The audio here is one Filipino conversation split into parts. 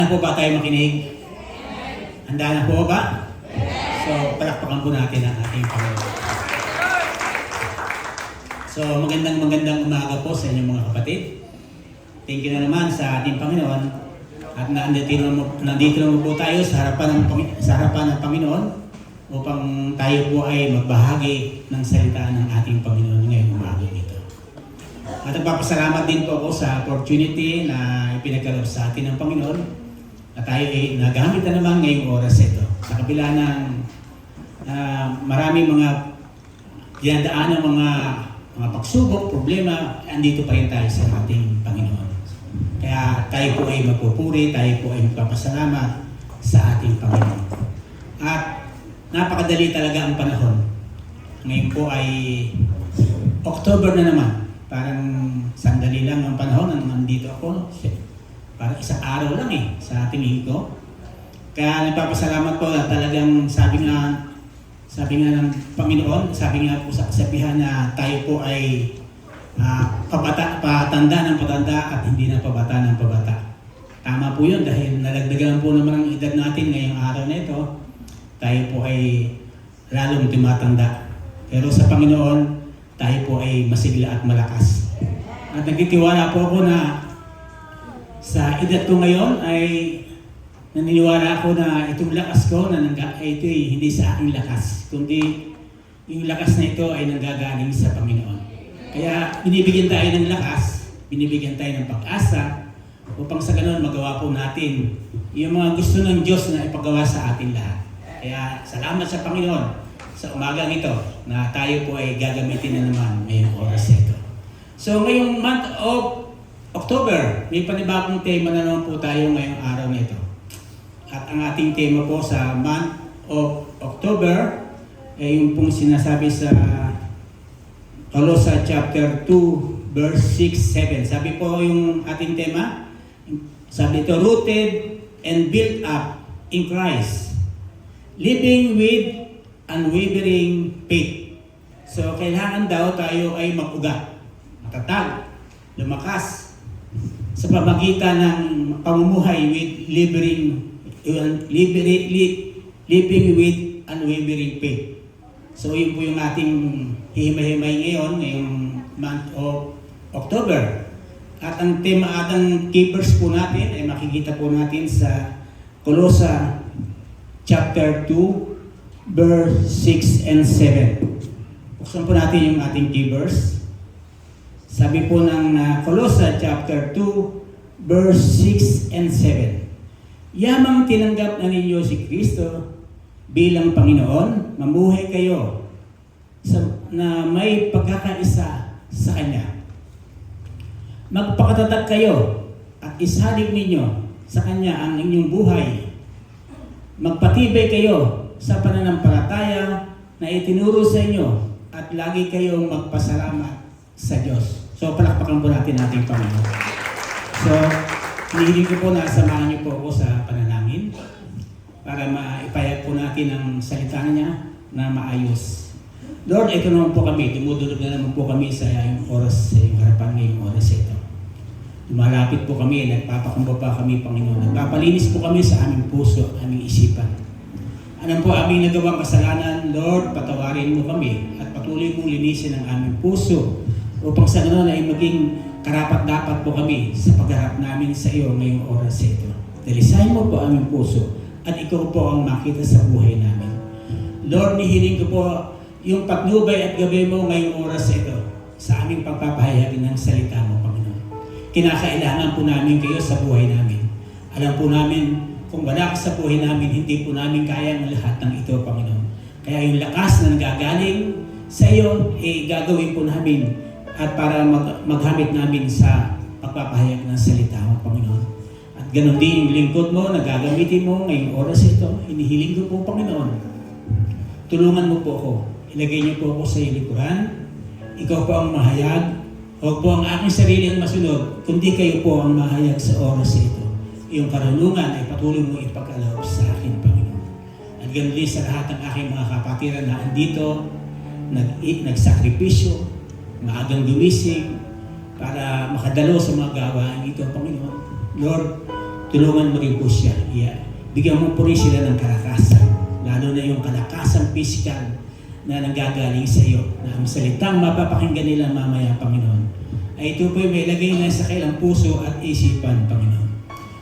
Handa po ba tayo makinig? Handa na po ba? So, palakpakan po natin ang ating Panginoon. So, magandang umaga po sa inyong mga kapatid. Thank you na naman sa ating Panginoon. At nandito naman po tayo sa harapan ng Panginoon upang tayo po ay magbahagi ng salita ng ating Panginoon ngayong umaga nito. At nagpapasalamat din po ako sa opportunity na ipinagkaloob sa atin ng Panginoon at tayo ay nagamit na naman ngayong oras ito. Sa kabila ng maraming mga dinadaan ng mga pagsubok, problema, andito pa rin tayo sa ating Panginoon. Kaya tayo po ay magpupuri, tayo po ay magpapasalamat sa ating Panginoon. At napakadali talaga ang panahon. Ngayon po ay October na naman. Parang sandali lang ang panahon nang nandito ako. Parang isang araw lang sa tingin ko. Kaya nagpapasalamat po na talagang sabi nga ng Panginoon, sabi nga po sa kasabihan na tayo po ay patanda ng patanda at hindi na pabata ng pabata. Tama po yun dahil nalagdagan po naman ang edad natin ngayong araw na ito. Tayo po ay lalong tumatanda. Pero sa Panginoon, tayo po ay masigla at malakas. At nagtitiwala po ako na sa edad ko ngayon ay naniniwala ako na itong lakas ko na ito ay hindi sa aking lakas, kundi yung lakas na ito ay nanggagaling sa Panginoon. Kaya binibigyan tayo ng lakas, binibigyan tayo ng pag-asa upang sa ganoon magawa po natin yung mga gusto ng Diyos na ipagawa sa atin lahat. Kaya salamat sa Panginoon sa umagang ito na tayo po ay gagamitin na naman ngayong oras ito. So ngayong month of October, may panibagong tema na naman po tayo ngayong araw na ito. At ang ating tema po sa month of October ay yung pong sinasabi sa Colossae chapter 2 verse 6-7. Sabi po yung ating tema, sabi ito, rooted and built up in Christ, living with unwavering faith. So kailangan daw tayo ay mag-ugat, matatag, lumakas sa pamagitan ng pamumuhay with living with unwavering faith. So yun po yung ating hihimay-himay ngayong month of October. At ang tema at ang keepers po natin ay makikita po natin sa Colossae chapter 2 verse 6 and 7. Buksan po natin yung ating keepers. Sabi po ng Colossae chapter 2 verse 6 and 7. Yamang tinanggap na ninyo si Kristo bilang Panginoon, mamuhay kayo na may pagkakaisa sa Kanya. Magpakatatag kayo at isalig ninyo sa Kanya ang inyong buhay. Magpatibay kayo sa pananampalataya na itinuro sa inyo at lagi kayong magpasalamat sa Diyos. So, palakpakan po natin ating Panginoon. So, hinihiling ko po na samahan niyo po ako sa panalangin para maipayag po natin ang salita niya na maayos. Lord, ito naman po kami. Dumudulog na naman po kami sa iyong oras, sa iyong harapan ngayong oras ito. Lumalapit po kami, nagpapakumbaba kami, Panginoon. Nagpapalinis po kami sa aming puso, aming isipan. Anong po aming nagawang kasalanan, Lord, patawarin mo kami at patuloy mong linisin ang aming puso upang sa ganoon ay maging karapat-dapat po kami sa pagharap namin sa iyo ngayong oras ito. Dalisayin mo po aming puso at ikaw po ang makita sa buhay namin. Lord, nihiling ko po yung patnubay at gabay mo ngayong oras ito sa aming pagpapahayag ng salita mo, Panginoon. Kinakailangan po namin kayo sa buhay namin. Alam po namin kung wala ka sa buhay namin, hindi po namin kaya ang lahat ng ito, Panginoon. Kaya yung lakas na nagagaling sa iyo, gagawin po namin at para maghamit namin sa pagpapahayag ng salita mo, Panginoon. At ganun din yung lingkod mo na gagamitin mo ngayong oras ito. Hinihiling ko po, Panginoon. Tulungan mo po ako. Ilagay niyo po ako sa iyong likuran. Ikaw po ang mahayag. Huwag po ang aking sarili ang masunod, kundi kayo po ang mahayag sa oras ito. Iyong karunungan ay patuloy mo ipag-aloob sa akin, Panginoon. At ganun din sa lahat ng aking mga kapatiran na andito, nagsakripisyo, maagang gumising para makadalo sa mga gawain ito, Panginoon. Lord, tulungan mo rin po siya. Bigyan mo po rin sila ng kalakasan, lalo na yung kalakasan physical na nanggagaling sa iyo, na ang salitang mapapakinggan nila mamaya, Panginoon, ay ito po yung may lagay na sa kailang puso at isipan, Panginoon.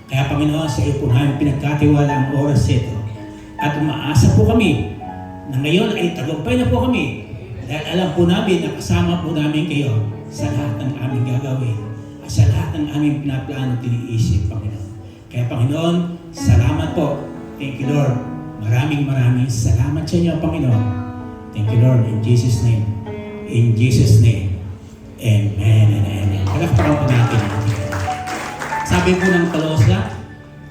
Kaya, Panginoon, sa iyo po namin pinagkatiwala ang oras ito. At umaasa po kami na ngayon ay tagumpay na po kami. Dahil alam po namin na kasama po namin kayo sa lahat ng aming gagawin at sa lahat ng aming pinaplano at tiniisip, Panginoon. Kaya, Panginoon, salamat po. Thank you, Lord. Maraming salamat sa inyo, Panginoon. Thank you, Lord. In Jesus' name. In Jesus' name. Amen and amen. Palakpakan po natin. Sabi po ng Kolosya,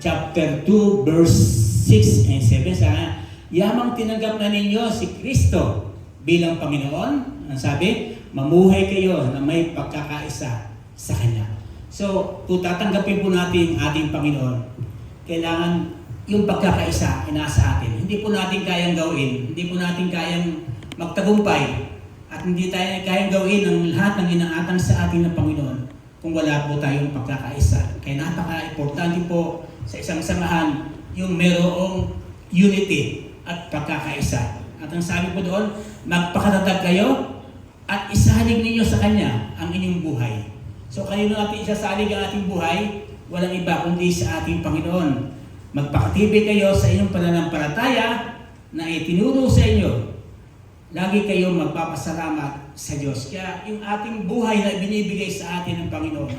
chapter 2, verse 6 and 7, sana, yamang tinanggap na ninyo si Kristo bilang Panginoon. Ang sabi, mamuhay kayo na may pagkakaisa sa Kanya. So, kung tatanggapin po natin ating Panginoon, kailangan yung pagkakaisa ay nasa atin. Hindi po natin kayang gawin, hindi po natin kayang magtagumpay, at hindi tayo kayang gawin ang lahat ng inaatang sa atin ng Panginoon kung wala po tayong pagkakaisa. Kaya napaka-importante po sa isang samahan yung merong unity at pagkakaisa. At ang sabi po doon, magpakatatag kayo at isalig ninyo sa Kanya ang inyong buhay. So kayo natin isasalig ang ating buhay, walang iba kundi sa ating Panginoon. Magpakatibay kayo sa inyong pananampalataya na itinuro sa inyo. Lagi kayong magpapasalamat sa Diyos. Kaya yung ating buhay na binibigay sa atin ng Panginoon,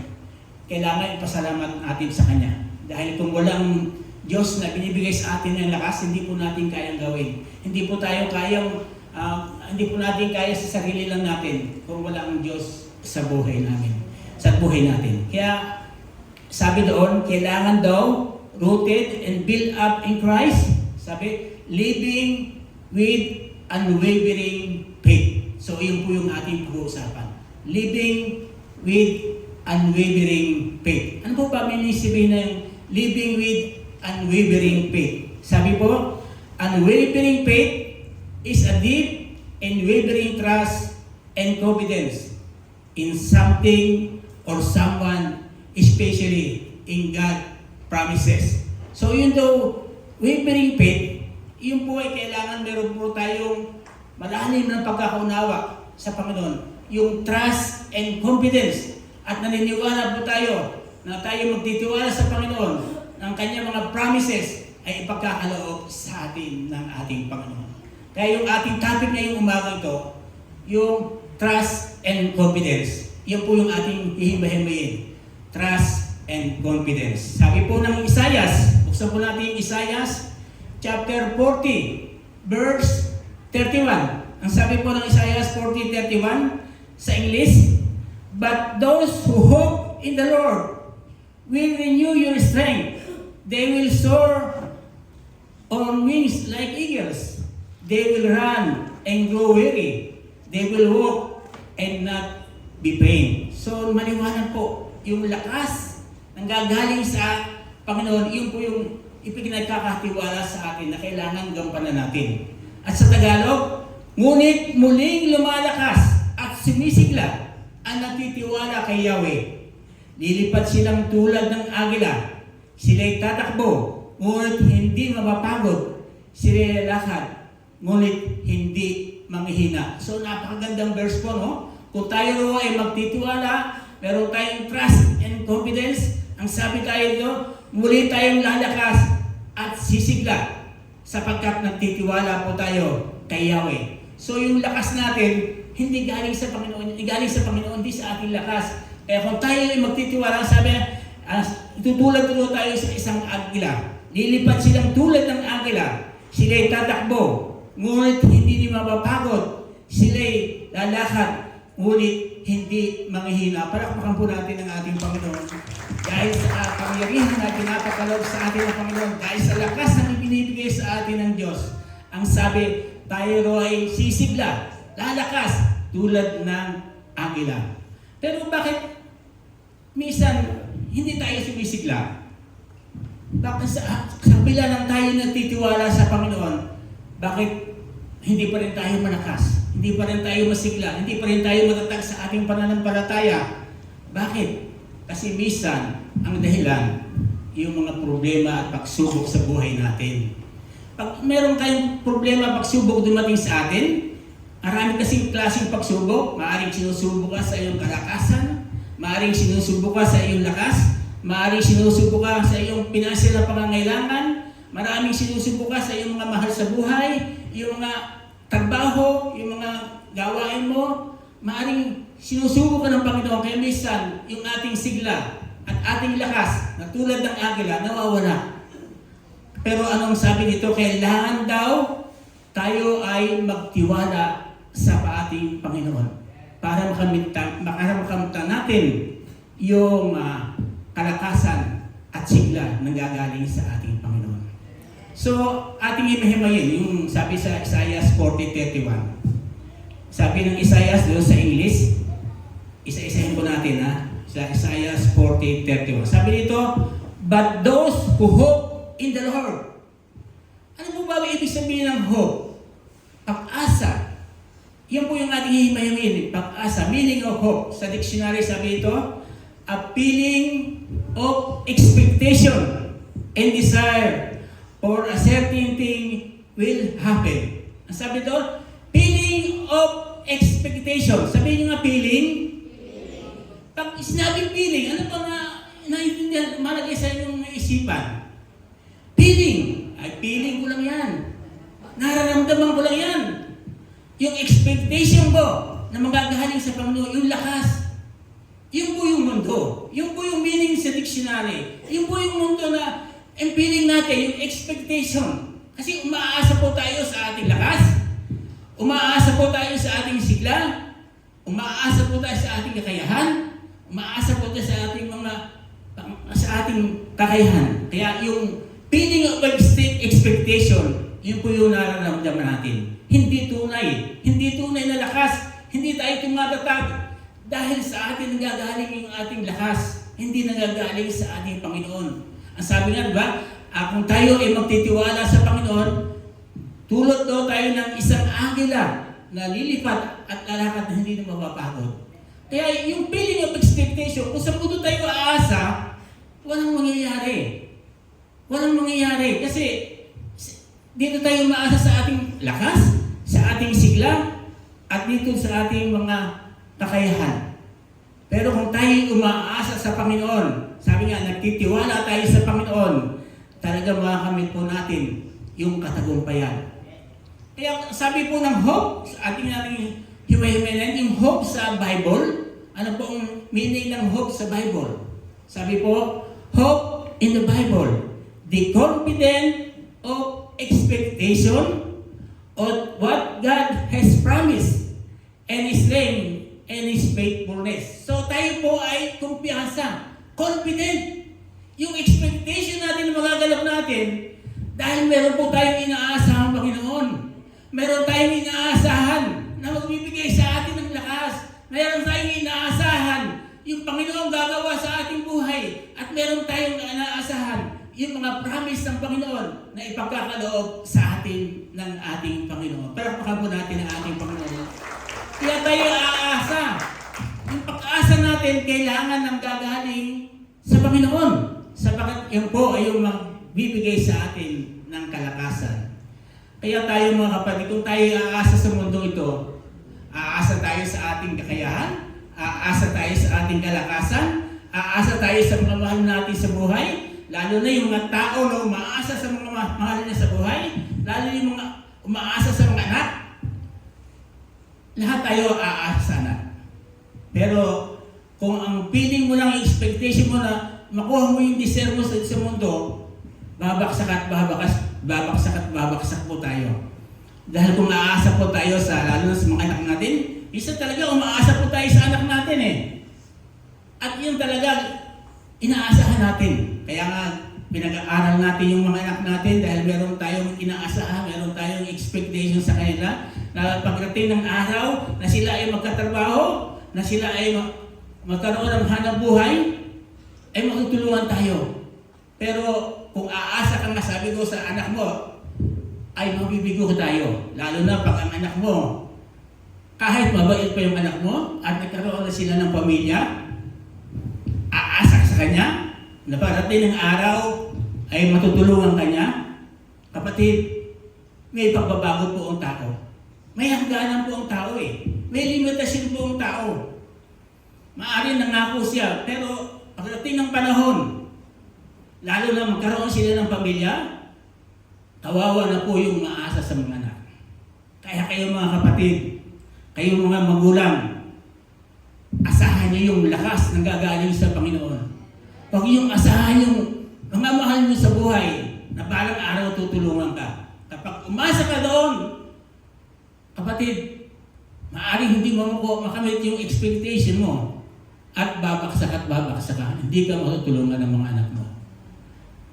kailangan ipasalamat natin sa Kanya. Dahil kung walang Diyos na binibigay sa atin ng lakas, hindi po natin kayang gawin. Hindi po natin kaya sa sarili lang natin kung wala ang Diyos sa buhay namin, sa buhay natin. Kaya sabi doon, kailangan daw rooted and built up in Christ. Sabi, living with unwavering faith. So, yun po yung ating pag-uusapan. Living with unwavering faith. Ano po ba sabihin ng living with unwavering faith? Sabi po, unwavering faith is a deep and wavering trust and confidence in something or someone, especially in God's promises. So, yun daw, wavering faith, yun po ay kailangan meron po tayong malalim ng pagkakaunawa sa Panginoon. Yung trust and confidence. At naniniwala po tayo na tayo magtitiwala sa Panginoon ng Kanyang mga promises ay ipagkakaloob sa atin ng ating Panginoon. Kaya yung ating topic ngayong umaga ito, yung trust and confidence. Yun po yung ating hihimahimayin. Trust and confidence. Sabi po ng Isaias, buksan po natin yung Isaias, chapter 40, verse 31. Ang sabi po ng Isaiah 40:31 sa English, but those who hope in the Lord will renew your strength. They will soar on wings like eagles. They will run and grow weary. They will walk and not be pain. So maliwanag po, yung lakas ng gagaling sa Panginoon, yun po yung ipinagkakatiwala sa atin na kailangan gampanan natin. At sa Tagalog, ngunit muling lumalakas at sumisigla ang natitiwala kay Yahweh. Lilipat silang tulad ng agila. Sila'y tatakbo, ngunit hindi mapapagod. Sila'y lalakad, ngunit hindi manghihina. So napakagandang verse po, no? Kung tayo ay magtitiwala, meron tayong trust and confidence, ang sabi tayo dito, muli tayong lalakas at sisigla sapagkat nagtitiwala po tayo kay Yahweh. So yung lakas natin, hindi galing sa Panginoon, hindi sa ating lakas. Kaya kung tayo ay magtitiwala, sabi tutulad tayo sa isang agila. Lilipat silang tulad ng agila. Sila'y tatakbo, ngunit hindi mapapagod. Sila'y lalakad, ngunit hindi manghihina. Palakpakan po natin ang ating Panginoon. Dahil sa pangyarihan na pinapakalob sa atin ng Panginoon, dahil sa lakas na ibinibigay sa atin ng Diyos, ang sabi, tayo ay sisigla, lalakas, tulad ng agila. Pero bakit minsan hindi tayo sumisigla? Bakit sa kabila ng tayo nagtitiwala sa Panginoon, bakit hindi pa rin tayo malakas? Hindi pa rin tayo masigla? Hindi pa rin tayo matatag sa ating pananampalataya? Bakit? Kasi minsan, ang dahilan, yung mga problema at pagsubok sa buhay natin. Pag meron kayong problema, pagsubok dumating sa atin, marami kasing klaseng pagsubok. Maaaring sinusubok ka sa iyong kalakasan, maaaring sinusubok ka sa iyong lakas, maaaring sinusubok ka sa iyong pinansyal na pangangailangan, maraming sinusubok ka sa iyong mga mahal sa buhay, yung mga trabaho, yung mga gawain mo, maaaring sinusubok ka ng Panginoon. Kaya minsan, yung ating sigla at ating lakas, na tulad ng agila, nawawala. Pero anong sabi dito? Kailangan daw tayo ay magtiwala sa ating Panginoon para makamit natin yung kalakasan at sigla na gagaling sa ating Panginoon. So, ating himahimayin yung sabi sa Isaiah 40:31. Sabi ng Isaiah doon sa English, isa-isahin po natin sa Isaiah 40:31. Sabi dito, but those who hope in the Lord. Ano po ba ibig sabihin ng hope? Pag-asa. Yan po yung ating hihimayin. Pag-asa, meaning of hope. Sa dictionary sabi ito, a feeling of expectation and desire for a certain thing will happen. Ang sabi ito, feeling of expectation. Sabihin nyo nga feeling. Pag sinabing feeling, ano pa nga naiintindihan, malagay sa inyong isipan? Feeling. Ay, feeling ko lang yan. Nararamdaman ko lang yan. Yung expectation ko na magagaling sa Panginoon, yung lakas. Yun po yung mundo. Yun po yung meaning sa dictionary. Yun po yung mundo na ang feeling natin, yung expectation. Kasi umaasa po tayo sa ating lakas. Umaasa po tayo sa ating sigla. Umaasa po tayo sa ating kakayahan. Umaasa po tayo sa ating kakayahan. Kaya yung feeling of expectation, yun po yung nararamdaman natin. Hindi tunay. Hindi tunay na lakas. Hindi tayo tumatatag dahil sa atin nagagaling yung ating lakas. Hindi nagagaling sa ating Panginoon. Ang sabi nga, diba? Kung tayo ay magtitiwala sa Panginoon, tulad daw tayo ng isang agila na lilipat at lalakad na hindi na mapapagod. Kaya yung feeling of expectation, kung sa mundo tayo aasa, walang mangyayari. Walang mangyayari. Kasi dito tayo maasa sa ating lakas, sa ating sigla, at dito sa ating mga kakayahan. Pero kung tayo umaasa sa Panginoon, sabi nga, nagtitiwala tayo sa Panginoon, talaga makakamit po natin yung katagumpayan. Kaya sabi po ng hope, sa ating hiwa-himayan, yung hope sa Bible, ano po ang meaning ng hope sa Bible? Sabi po, hope in the Bible, the confidence of expectation of what God has promised and His name and His faithfulness. So tayo po ay kumpiyansa, confident. Yung expectation natin na magagalap natin, dahil meron po tayong inaasahan Panginoon. Meron tayong inaasahan na magbibigay sa atin ng lakas. Meron tayong inaasahan yung Panginoon gagawa sa ating buhay. At meron tayong inaasahan yung mga promise ng Panginoon na ipagkakaloob sa atin ng ating Panginoon. Palakpakan po natin ang ating Panginoon. Kaya tayo aasa. Yung pag-asa natin kailangan ng gagaling sa Panginoon. Sapagkat yan po ay yung magbibigay sa atin ng kalakasan. Kaya tayo mga kapatid, kung tayo aasa sa mundo ito, aasa tayo sa ating kakayahan, aasa tayo sa ating kalakasan, aasa tayo sa mga mahal natin sa buhay, lalo na yung mga tao na umaasa sa mga mahal na sa buhay, lalo yung mga umaasa sa mga anak, lahat tayo aasa na. Pero kung ang feeling mo lang, expectation mo na makuha mo yung deserve mo sa mundo, babaksak at babaksak po tayo. Dahil kung aasa po tayo sa, lalo na sa mga anak natin, isa talaga umaasa po tayo sa anak natin eh. At yun talaga, inaasahan natin. Kaya nga, pinag-aaral natin yung mga anak natin dahil meron tayong inaasahan, meron tayong expectation sa kanila na pagdating ng araw na sila ay magkatrabaho, na sila ay magkaroon ng hanap buhay, ay magtutulungan tayo. Pero kung aasa kang sabi ko sa anak mo, ay mabibigo tayo. Lalo na pag ang anak mo, kahit mabait pa yung anak mo, at nagkaroon na sila ng pamilya, aasa ka sa kanya, na parating ng araw ay matutulungan ka niya. Kapatid, may pagbabago po ang tao. May hangganan po ang tao eh. May limitasyon po ang tao. Maaari nangako siya, pero pagdating ng panahon, lalo na magkaroon sila ng pamilya, kawawa na po yung maasa sa mga anak. Kaya kayo mga kapatid, kayo mga magulang, asahan niyo yung lakas ng gagaling sa Panginoon. Huwag yung asahan yung mga mahal niyo sa buhay na balang araw tutulungan ka. Kapag umasa ka doon, kapatid, maaaring hindi mo makamit yung expectation mo at babaksak ka. Hindi ka matutulungan ng mga anak mo.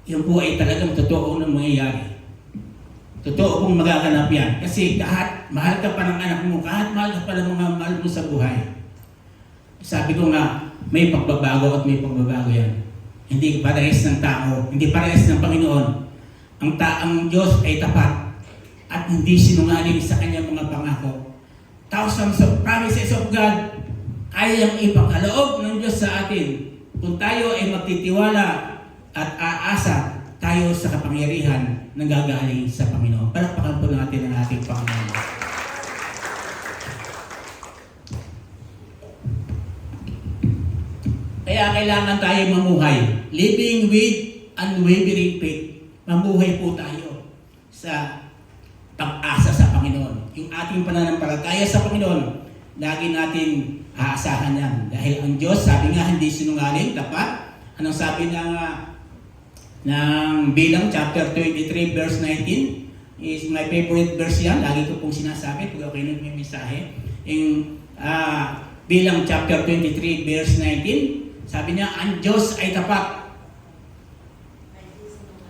Yan po ay talagang totoo na mangyayari. Totoo pong magaganap yan. Kasi kahit mahal ka pa ng anak mo, kahit mahal ka pa ng mga mahal mo sa buhay, sabi ko nga, may pagbabago at may pagbabago yan. Hindi parehas ng tao, hindi parehas ng Panginoon. Ang Diyos ay tapat at hindi sinungaling sa kanyang mga pangako. Thousands of promises of God kayang ipagkaloob ng Diyos sa atin kung tayo ay magtitiwala at aasa tayo sa kapangyarihan na gagaling sa Panginoon. Palakpakan po natin ang ating Panginoon. Kaya kailangan tayo mamuhay. Living with unwavering faith. Mamuhay po tayo sa pag-asa sa Panginoon. Yung ating pananampalataya sa Panginoon, lagi natin aasahan yan. Dahil ang Diyos, sabi nga, hindi sinungaling, tapat. Anong sabi ng Bilang chapter 23 verse 19 is my favorite verse yan. Lagi ko pong sinasabi pag ako nagmimisahe. Yung Bilang chapter 23 verse 19, sabi niya, ang Diyos ay tapat.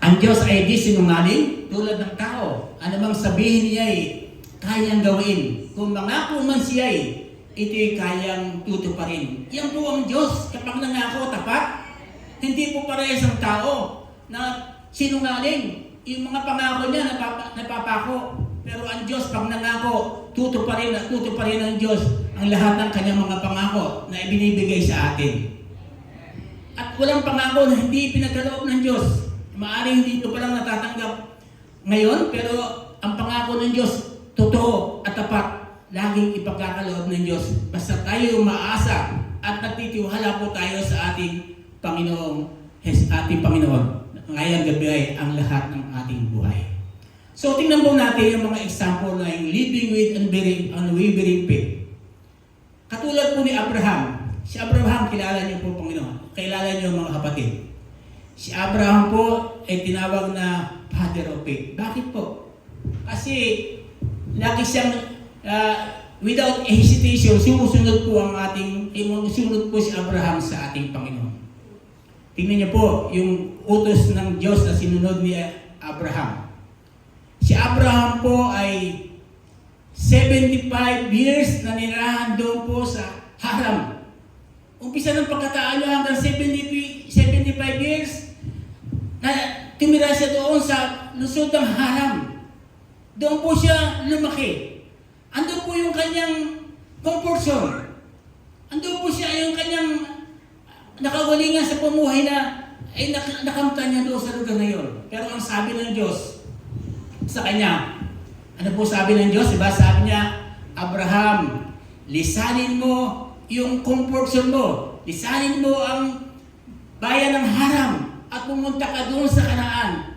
Ang Diyos ay di sinungaling tulad ng tao. Ano mang sabihin niya ay kayang gawin. Kung mangako man siya ay ito'y kayang tutuparin. Yan po ang Diyos. Kapag nangako, tapat. Hindi po parehas ang tao na sinungaling. Yung mga pangako niya napapako. Pero ang Diyos, pag nangako, tutuparin at tutuparin ng Diyos ang lahat ng kanyang mga pangako na ibinibigay sa atin. At walang pangako na hindi pinagkaloob ng Diyos. Maaaring hindi ito palang natatanggap ngayon, pero ang pangako ng Diyos, totoo at tapat. Laging ipagkakaloob ng Diyos. Basta tayo maasa at nagtitiwala po tayo sa ating Panginoon. Ngayong gabi ay ang lahat ng ating buhay. So tingnan po natin yung mga example na yung living with unwavering faith. Katulad po ni Abraham. Si Abraham, kilala niyo po Panginoon. Kilala niyo mga kapatid. Si Abraham po ay tinawag na father of faith. Bakit po? Kasi lagi siyang without hesitation, sumusunod po si Abraham sa ating Panginoon. Tingnan niyo po yung utos ng Diyos na sinunod ni Abraham. Si Abraham po ay 75 years na nirahan doon po sa Haram. Umpisa ng pagkataan niya hanggang 75 years na tumira siya doon sa lusod ng Haram. Doon po siya lumaki. Andun po yung kanyang comfort zone. Andun po siya yung kanyang nakawalingan sa pamuhay na ay nakamta niya doon sa lugar na yun. Pero ang sabi ng Diyos sa kanya, ano po sabi ng Diyos? Diba? Sabi niya, Abraham, lisanin mo yung comfort zone mo. Lisanin mo ang bayan ng Haram at pumunta ka doon sa Kanaan.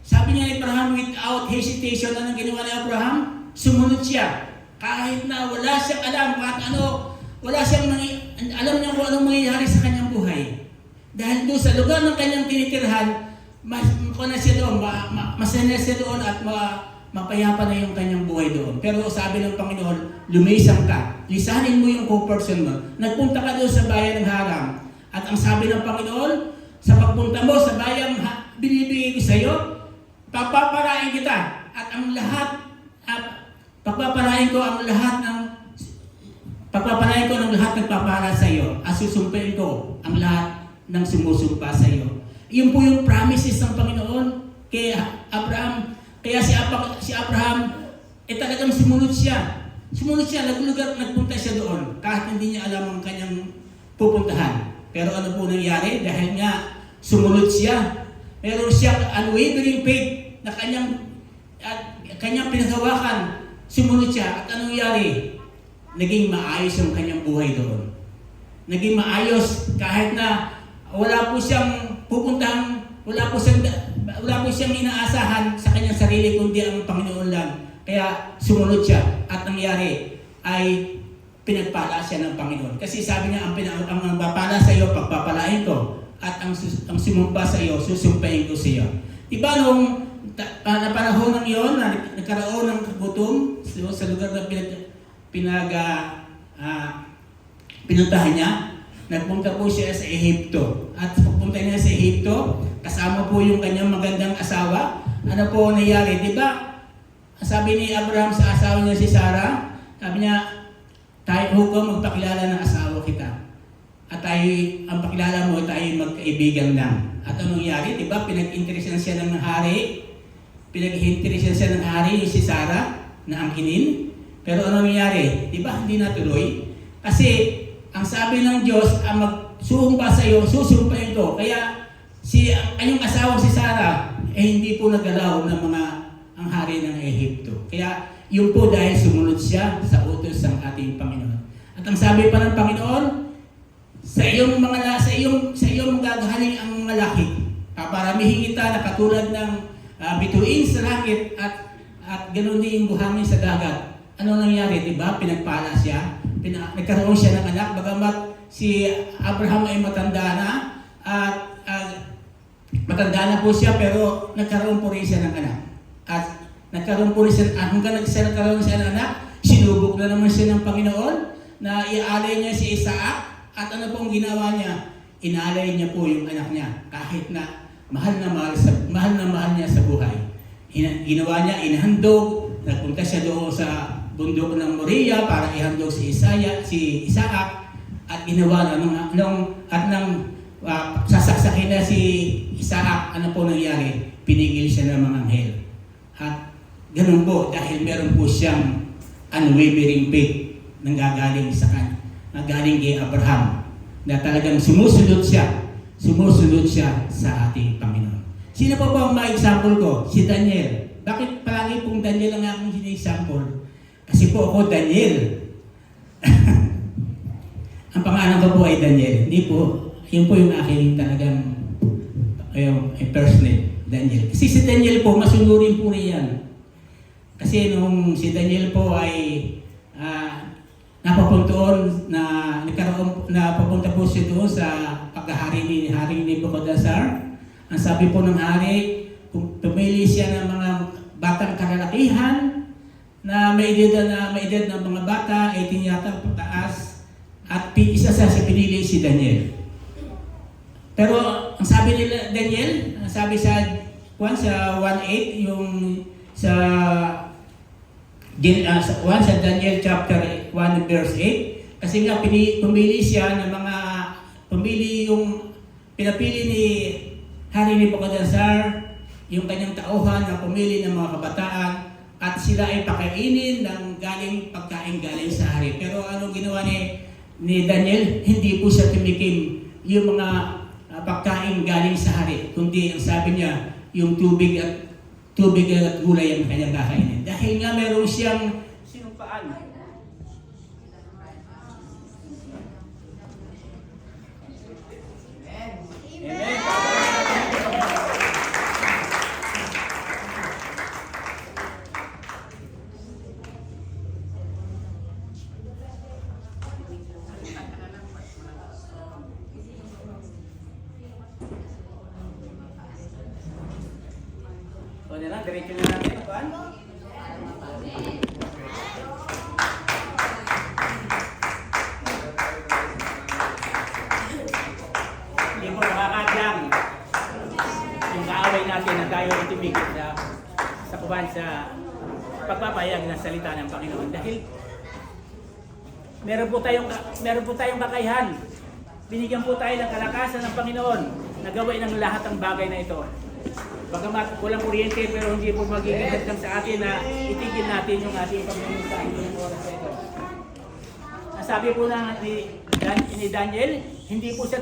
Sabi niya ni Abraham without hesitation, anong ginawa ni Abraham? Sumunod siya. Kahit na wala siyang alam kahit ano, wala siyang alam niya kung anong mangyayari sa kanyang buhay. Dahil doon sa lugar ng kanyang tinitirhan, masaya siya doon at mapayapa na yung kanyang buhay doon. Pero sabi ng Panginoon, lumisang ka. Lisanin mo yung comfort zone mo. Nagpunta ka doon sa bayan ng Haram. At ang sabi ng Panginoon, sa pagpunta mo sa bayan binibigay ko sa iyo, pagpaparain kita. At ang lahat, pagpaparain ko ng lahat nagpapara sa iyo. At susumpain ko ang lahat ng sumusumpa sa iyo. Iyon po yung promises ng Panginoon kay Abraham. Kaya si Abraham, talagang sumunod siya. Nagpunta siya doon. Kahit hindi niya alam ang kanyang pupuntahan. Pero ano po nangyari? Dahil nga sumunod siya. Meron siyang unwavering faith na kanyang pinaghawakan. Sumunod siya. At anong nangyari? Naging maayos ang kanyang buhay doon. Naging maayos kahit na wala po siyang pupuntahan, wala po siyang inaasahan sa kanyang sarili kundi ang Panginoon lang. Kaya sumunod siya at nangyari ay pinagpala siya ng Panginoon. Kasi sabi niya, ang magpapala sa iyo, pagpapalain ko, at ang sumumpa sa iyo, susumpahin ko sa iyo. Diba nung panahon ng iyon, na nagkaroon ng gutom sa lugar na pinuntahan niya, nagpunta po siya sa Ehipto. At pagpunta niya sa Ehipto, kasama po yung kanyang magandang asawa. Ano po nangyari? Diba? Sabi ni Abraham sa asawa niya si Sarah, sabi niya, tayo huwag magpakilala ng asawa kita. At tayo, ang pakilala mo, tayo magkaibigan lang. At anong nangyari? Diba? Pinag-interesan siya ng hari. Pinag-interesan siya ng hari, yung si Sarah, na angkinin. Pero anong nangyari? Diba? Hindi natuloy. Kasi, ang sabi ng Diyos, ang magsumpa sa iyo, susumpahin ko. Kaya, yung asawa si Sarah, hindi po nagalaw ng ang hari ng Ehipto. Kaya, yun po dahil sumunod siya sa utos ng ating Panginoon. At ang sabi pa ng Panginoon, sa iyong magagaling ang malaki. Paparamihin kita na katulad ng bituin sa langit at ganoon din yung buhangin sa dagat. Ano nangyari? Diba? Pinagpala siya. Nagkaroon siya ng anak. Bagamat si Abraham ay matanda na at matanda na po siya pero nagkaroon po rin siya ng anak. At nagkaroon po rin siya, hanggang nagkaroon siya ng anak, sinubok na naman siya ng Panginoon na ialay niya si Isaac. At ano pong ginawa niya? Inalay niya po yung anak niya kahit na mahal na mahal niya sa buhay. Ginawa niya, inahandog, nagpunta siya doon sa bundok ng Moriah para ihandog si Isaac at ginawa nang sasaksakin na si Isaac, ano po nangyari? Pinigil siya ng mga anghel. At ganun po, dahil meron po siyang unwavering faith nang gagaling sa kanya, nagaling kay Abraham, na talagang sumusunod siya sa ating Panginoon. Sino po ang ma-example ko? Si Daniel. Bakit palagi pong Daniel ang aking sini-example? Kasi po ako Daniel. Ang pangalan ko po ay Daniel. Hindi po, yun po yung aking talagang personal, Daniel. Kasi si Daniel po, masunurin po rin yan. Kasi nung si Daniel po ay napapunta po siya doon sa paghahari ni Haring Nebuchadnezzar. Ang sabi po ng hari, pumili siya ng mga batang kalalakihan na may edad ng mga bata, 18 yata pataas, at isa sa pinili si Daniel. Pero ang sabi nila Daniel, ang sabi sa 1:8, yung sa Daniel chapter 1 verse 8, kasi nga pumili siya ng pinapili ni Hari Nebuchadnezzar, yung kanyang tauhan na pumili ng mga kabataan at sila ay pakainin ng pagkain galing sa hari. Pero ano ginawa ni Daniel? Hindi po siya tumikim yung mga pagkain galing sa hari, kundi ang sabi niya, yung tubig at gulay ang kanyang kakainin. Dahil nga meron siyang sinumpaan. Amen. O na lang, diretso na natin. Kuan? Hindi po makakadyang yung kaaway natin na tayo itimigil sa kuwan sa pagpapayag ng salita ng Panginoon. Dahil meron po tayong kakayahan. Binigyan po tayo ng kalakasan ng Panginoon na gawin ang lahat ng bagay na ito. Bagamat walang kuryente pero hindi po magiging hadlang sa atin na itigil natin yung ating Panginoon sa ating oras na ito. Sabi po ni Daniel, hindi po siya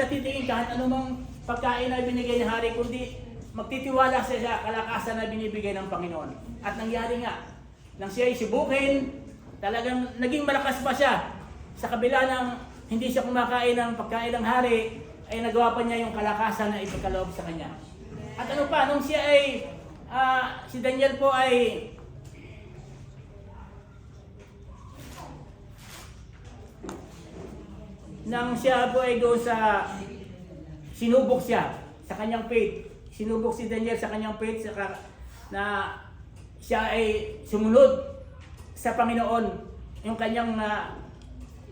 titigil kahit anumang pagkain na binigay ng hari, kundi magtitiwala siya sa kalakasan na binibigay ng Panginoon. At nangyari nga, nang siya ay sibukin, talagang naging malakas pa siya. Sa kabila ng hindi siya kumakain ng pagkain ng hari, ay nagawa pa niya yung kalakasan na ipagkaloob sa kanya. At ano pa, nung siya ay, si Daniel po ay nang siya po ay doon sa sinubok siya sa kanyang faith. Sinubok si Daniel sa kanyang faith na siya ay sumunod sa Panginoon. Yung kanyang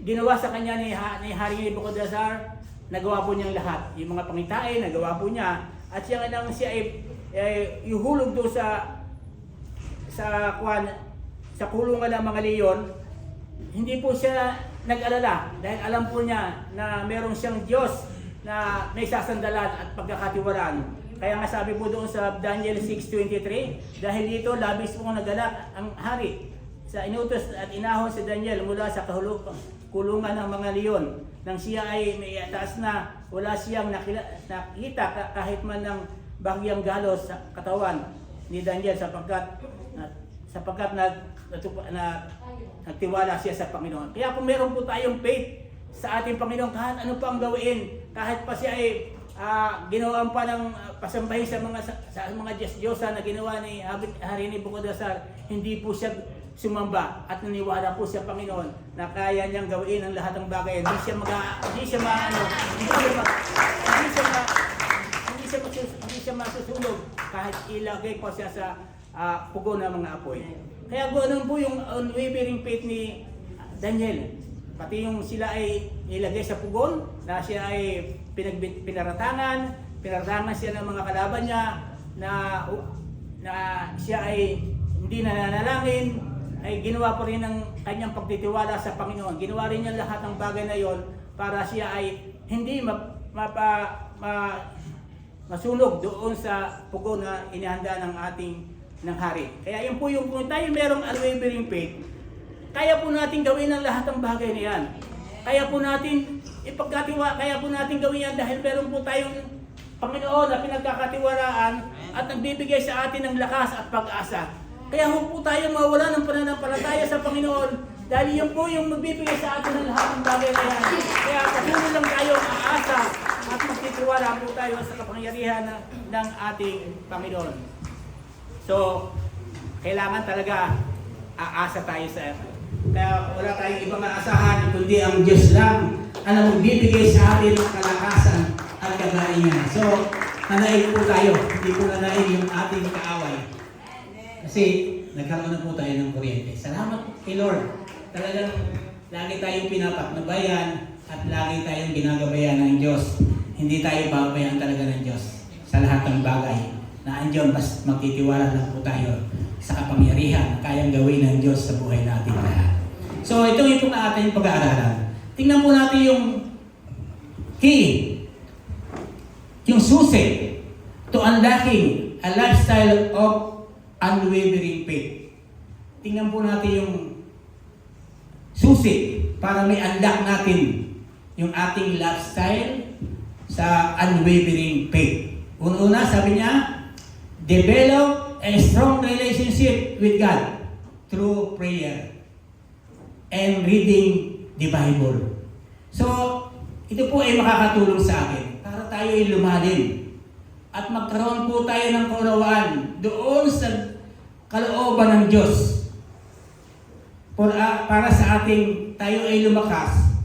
ginawa sa kanya ni Hari Nebuchadnezzar, nagawa po niyang lahat. Yung mga pangitain, nagawa po niya. At siya nang siya ay ihulog doon sa kulungan ng mga leyon, hindi po siya nag-alala dahil alam po niya na meron siyang Diyos na may sasandalan at pagkakatiwalaan. Kaya nga sabi po doon sa Daniel 6:23, dahil dito labis po nagalak ang hari sa inutos at inahon si Daniel mula sa kulungan ng mga leyon. Nang siya ay may taas na, wala siyang nakita kahit man ng bagyang galos sa katawan ni Daniel sapagkat nagtiwala siya sa Panginoon. Kaya kung meron po tayong faith sa ating Panginoon, kahit ano pa ang gawin, kahit pa siya ay ginawa pa ng pasambahin sa mga Diyos-Diyosa na ginawa ni Hari Nebuchadnezzar, hindi po siya sumamba at naniwala po siya Panginoon na kaya niyang gawin ang lahat ng bagay. Hindi siya masusunog kahit ilagay pa siya sa pugo ng mga apoy. Kaya ganoon po yung unwavering faith ni Daniel. Pati yung sila ay ilagay sa pugon, na siya ay pinaratangan siya ng mga kalaban niya, na siya ay hindi nananalangin, ay ginawa po rin ng kanyang pagtitiwala sa Panginoon. Ginawa rin niya lahat ng bagay na yon para siya ay hindi masunog doon sa pugon na inihanda ng ating hari. Kaya yun po yung kung tayo merong unwavering faith, kaya po natin gawin ang lahat ng bagay na yan. Kaya po natin gawin yan dahil meron po tayong Panginoon na pinagkakatiwalaan at nagbibigay sa atin ng lakas at pag-asa. Kaya huwag po tayo mawala ng pananampalataya sa Panginoon dahil yun po yung magbibigay sa atin ng lahat ng bagay na yan. Kaya patuloy lang tayo aasa at magtitiwala po tayo sa kapangyarihan ng ating Panginoon. So, kailangan talaga aasa tayo sa kaya wala tayong ibang aasahan kundi ang Diyos lang ang magbibigay sa atin ng kalakasan at kagalingan. So, nanaig po tayo, hindi po nanaig yung ating kaaway. Kasi nagkaroon na po tayo ng kuryente. Salamat kay Lord. Talagang lagi tayong pinapatnubayan at lagi tayong ginagabayan ng Diyos. Hindi tayo babayan talaga ng Diyos sa lahat ng bagay. Na andyan, mas magtitiwala lang po tayo sa kapangyarihan na kayang gawin ng Diyos sa buhay natin lahat. So, ito yung ating pag-aaralan. Tingnan po natin yung key, yung susi to unlocking a lifestyle of unwavering faith. Tingnan po natin yung susi para may unlock natin yung ating lifestyle sa unwavering faith. Una-una, sabi niya, develop a strong relationship with God through prayer and reading the Bible. So, ito po ay makakatulong sa akin para tayo ay lumalim at magkaroon po tayo ng kaunawaan doon sa kalooban ng Diyos para sa ating tayo ay lumakas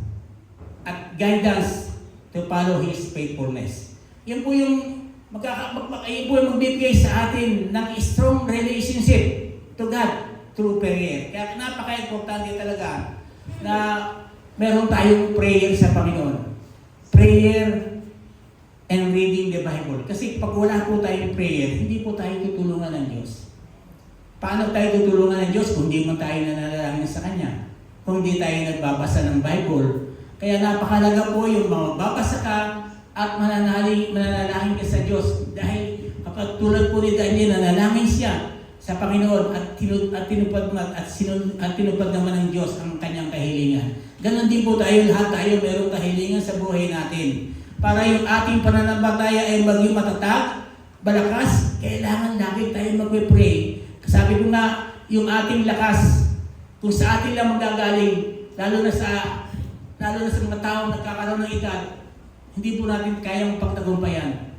at guidance to follow His faithfulness. Yan po yung magbibigay sa atin ng strong relationship to God through prayer. Kaya napaka-importante talaga na meron tayong prayer sa Panginoon. Prayer and reading the Bible. Kasi pag wala po tayong prayer, hindi po tayo tutulungan ng Diyos. Paano tayo tutulungan ng Diyos kung hindi man tayo nananalangin sa Kanya? Kung hindi tayo nagbabasa ng Bible. Kaya napakalaga po yung magbabasa ka at mananalangin ka sa Diyos. Dahil kapag tulad po ni Daniel, nanalangin siya sa Panginoon at tinupad naman ng Diyos ang kanyang kahilingan. Ganon din po tayo, lahat tayo meron kahilingan sa buhay natin. para yung ating pananampalataya ay maging matatag, malakas, kailangan lagi tayo mag-pray. Sabi ko nga, yung ating lakas, kung sa atin lang magagaling, lalo na sa mga taong nagkakaroon ng edad, hindi po natin kayang pagtagumpayan.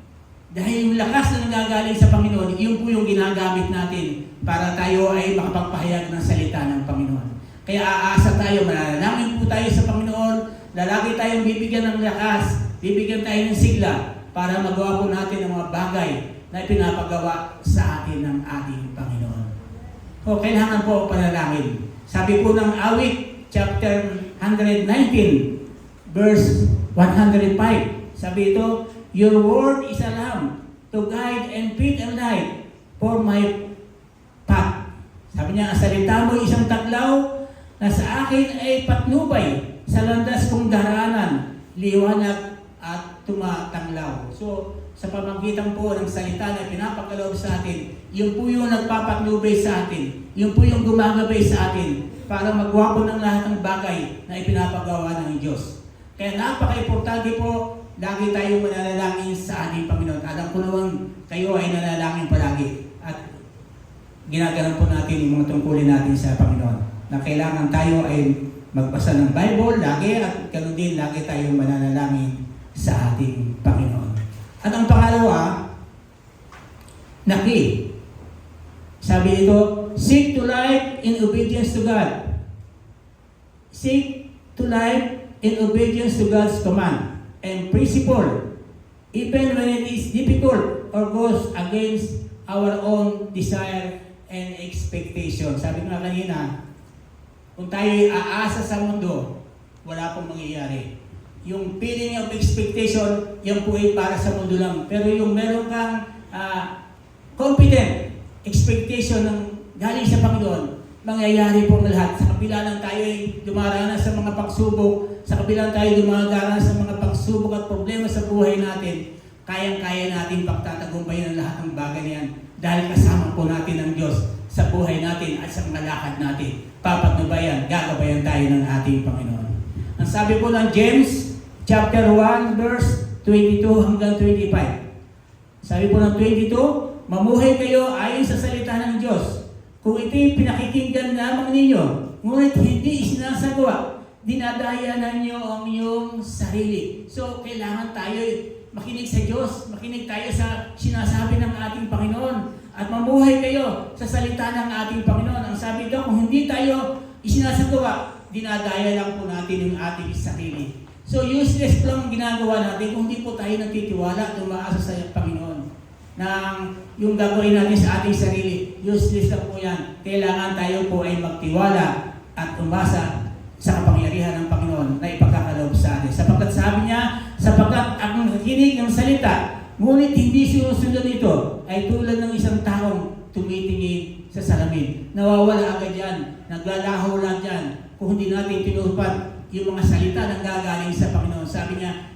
Dahil yung lakas na nagagaling sa Panginoon, yun po yung ginagamit natin para tayo ay makapagpahayag ng salita ng Panginoon. Kaya aasa tayo, mananalangin po tayo sa Panginoon, lalaki tayong bibigyan ng lakas, bibigyan tayo ng sigla para magawa po natin ang mga bagay na ipinapagawa sa atin ng ating Panginoon. O kailangan po panalangin. Sabi po ng Awit, chapter 119, verse 105. Sabi ito, your word is a lamp to guide and feed and light for my path. Sabi niya, ang salita mo isang taglaw na sa akin ay patnubay sa landas kong daraanan, liwanag at tumatanglaw. So, sa pamamagitan po ng salita na pinapagkaloob sa atin, yun po yung nagpapatnubay sa atin, yun po yung gumagabay sa atin para magawa po ng lahat ng bagay na ipinapagawa ng Diyos. Kaya napaka-importante po, lagi tayong mananalangin sa ating Panginoon. Alam ko naman kayo ay nanalangin palagi at ginagalan po natin yung mga tungkulin natin sa Panginoon. Na kailangan tayo ay magbasa ng Bible lagi at ganoon din lagi tayong mananalangin sa ating Panginoon. At ang pangalawa, naki. Sabi ito, seek to life in obedience to God. Seek to life in obedience to God's command and principle, even when it is difficult or goes against our own desire and expectation. Sabi ko nga kanina, kung tayo ay aasa sa mundo, wala pong mangyayari. Yung feeling of expectation, yan po ay para sa mundo lang. Pero yung meron kang confident expectation ng galing sa Panginoon, mangyayari po ang lahat. Sa kabila ng tayo ay dumaranas sa mga pagsubok, sa kabila ng tayo dumaranas sa mga pagsubok at problema sa buhay natin, kayang-kaya natin pagtatagumpayan ang lahat ng bagay na yan. Dahil kasama po natin ang Diyos sa buhay natin at sa mga lakad natin. Papatnubayan, gagabayan tayo ng ating Panginoon. Ang sabi po ng James, chapter 1, verse 22 hanggang 25. Sabi po ng 22, mamuhay kayo ayon sa salita ng Diyos. Kung ito'y pinakikinggan lamang ninyo, ngunit hindi isinasagawa, dinadayanan niyo ang iyong sarili. So, kailangan tayo makinig sa Diyos, makinig tayo sa sinasabi ng ating Panginoon, at mamuhay kayo sa salita ng ating Panginoon. Ang sabi daw, kung hindi tayo isinasagawa, dinadaya lang po natin yung ating sarili. So, useless lang ang ginagawa natin kung hindi po tayo nagtitiwala at umaasa sa Panginoon. Na yung gagawin natin sa ating sarili, useless lang po yan. Kailangan tayo po ay magtiwala at umasa sa kapangyarihan ng Panginoon na ipagkakaloob sa atin. Sapagkat sabi niya, sapagkat ang nakikinig ng salita, ngunit hindi sinusunod ito, ay tulad ng isang taong tumitingin sa salamin. Nawawala agad yan, naglalaho lang yan, kung hindi natin tinupad yung mga salita na gagaling sa Panginoon. Sabi niya,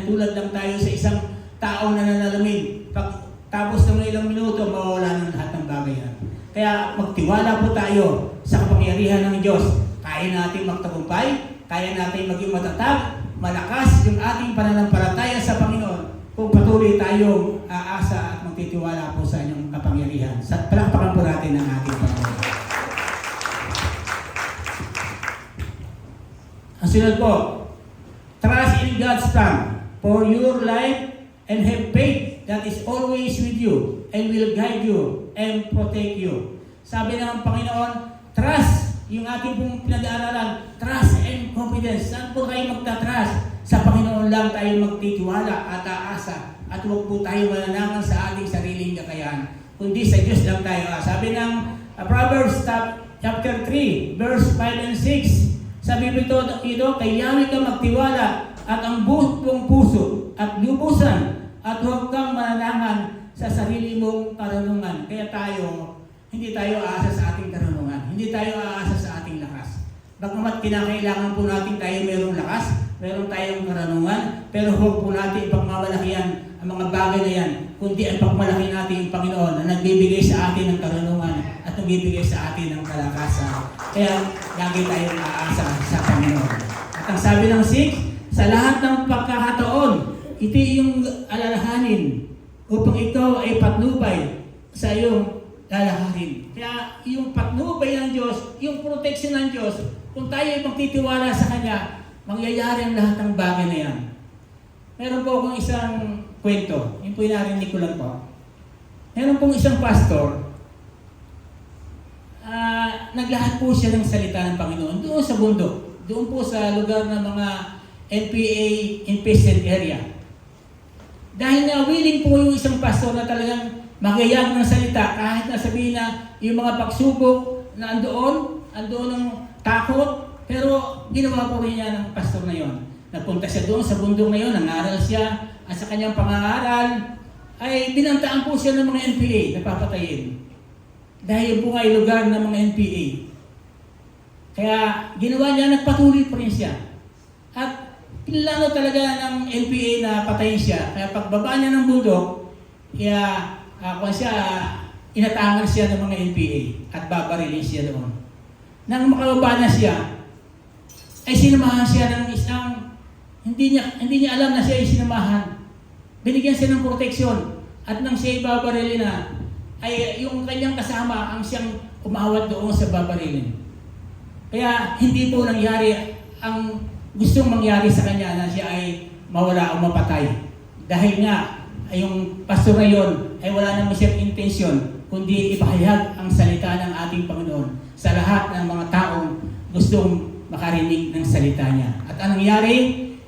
tulad lang tayo sa isang tao na nanalamin. Pag tapos ng ilang minuto, mawawala ng lahat ng bagay yan. Kaya magtiwala po tayo sa kapangyarihan ng Diyos. Kaya natin magtagumpay, kaya natin maging matatag, malakas yung ating pananampalataya sa Panginoon kung patuloy tayong aasa at magtitiwala po sa inyong kapangyarihan. Palakpakan po natin ang ating Panginoon. Ang sunod po, trust in God's plan for your life and have faith that is always with you and will guide you and protect you. Sabi ng Panginoon, trust, yung ating pong pinag-aaralan, trust and confidence. Saan po tayo magta-trust? Sa Panginoon lang tayo magtitiwala at aasa at huwag po tayo mananangan sa ating sariling kakayahan, kundi sa Diyos lang tayo. Sabi ng Proverbs chapter 3, verse 5 and 6, sabi ito, kay Yahweh ka magtiwala at ang buong puso at lubusan at huwag kang mananangan sa sarili mong karunungan. Kaya hindi tayo aasa sa ating karunungan. Hindi tayo aasa sa ating lakas. Bagamat kinakailangan po natin tayo mayroong lakas, mayroong tayong karunungan, pero huwag po natin ipagmamalakihan ang mga bagay na yan, kundi ang pagmalaki natin yung Panginoon na nagbibigay sa atin ng karunungan at nagbibigay sa atin ng kalakasan. Kaya lagi tayong aasa sa Panginoon. At ang sabi ng 6, sa lahat ng pagkakataon, upang ikaw ay patnubay sa iyong lalakarin. Kaya yung patnubay ng Diyos, yung protection ng Diyos, kung tayo ay magtitiwala sa Kanya, mangyayari ang lahat ng bagay na yan. Meron po akong isang kwento, yun po yung narinig ko lang po. Meron pong isang pastor, naglahat po siya ng salita ng Panginoon doon sa bundok, doon po sa lugar ng mga NPA infested area. Dahil na willing po yung isang pastor na talagang magayag ng salita kahit na sabihin na yung mga pagsubok na andoon ng takot, pero ginawa po rin niya ng pastor na yon. Nagpunta siya doon sa bundok na yon, nangaral siya, at sa kanyang pangangaral ay binantaan po siya ng mga NPA na papatayin. Dahil po ay lugar ng mga NPA. Kaya ginawa niya, nagpatuloy pa rin siya. At pinlano talaga ng NPA na patayin siya. Kaya pagbaba niya ng bundok, inatangan siya ng mga NPA at babarilin siya doon. Nang makababa na siya, ay sinamahan siya ng isang, hindi niya alam na siya ay sinamahan. Binigyan siya ng proteksyon. At nang siya ay babarilin na, ay yung kanyang kasama ang siyang umawat doon sa babarilin. Kaya hindi po nangyari ang gustong mangyari sa kanya na siya ay mawala o mapatay. Dahil nga, ay yung pastor na yun ay wala naman siyang intensyon kundi ipahayag ang salita ng ating Panginoon sa lahat ng mga taong gustong makarinig ng salita niya. At anong nangyari?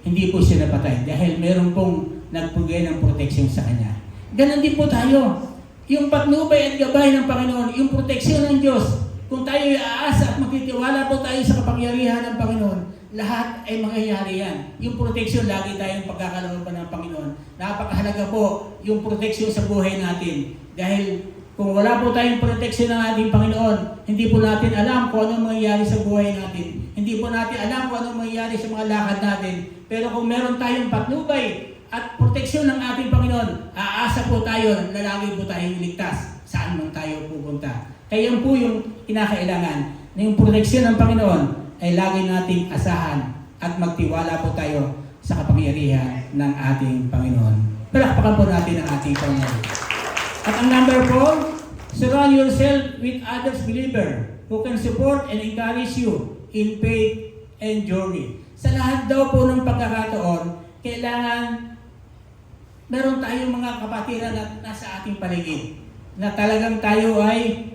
Hindi po siya napatay dahil meron pong nagpugay ng proteksyon sa kanya. Ganon din po tayo. Yung patnubay at gabay ng Panginoon, yung proteksyon ng Diyos, kung tayo ay aasa at magtitiwala po tayo sa kapangyarihan ng Panginoon, lahat ay mangyayari yan. Yung proteksyon, lagi tayong pagkakalooban ng Panginoon. Napakahalaga po yung proteksyon sa buhay natin. Dahil kung wala po tayong proteksyon ng ating Panginoon, hindi po natin alam kung anong mangyayari sa buhay natin. Hindi po natin alam kung anong mangyayari sa mga lakad natin. Pero kung meron tayong patnubay at proteksyon ng ating Panginoon, aasa po tayo na lagi po tayong ligtas saan man tayo pupunta. Kaya yan po yung kinakailangan na yung proteksyon ng Panginoon ay lagi nating asahan at magtiwala po tayo sa kapangyarihan ng ating Panginoon. Palakpakan po natin ang ating Panginoon. At ang number 4, surround yourself with others believer who can support and encourage you in faith and journey. Sa lahat daw po ng pagkakataon, kailangan meron tayong mga kapatiran na nasa ating paligid na talagang tayo ay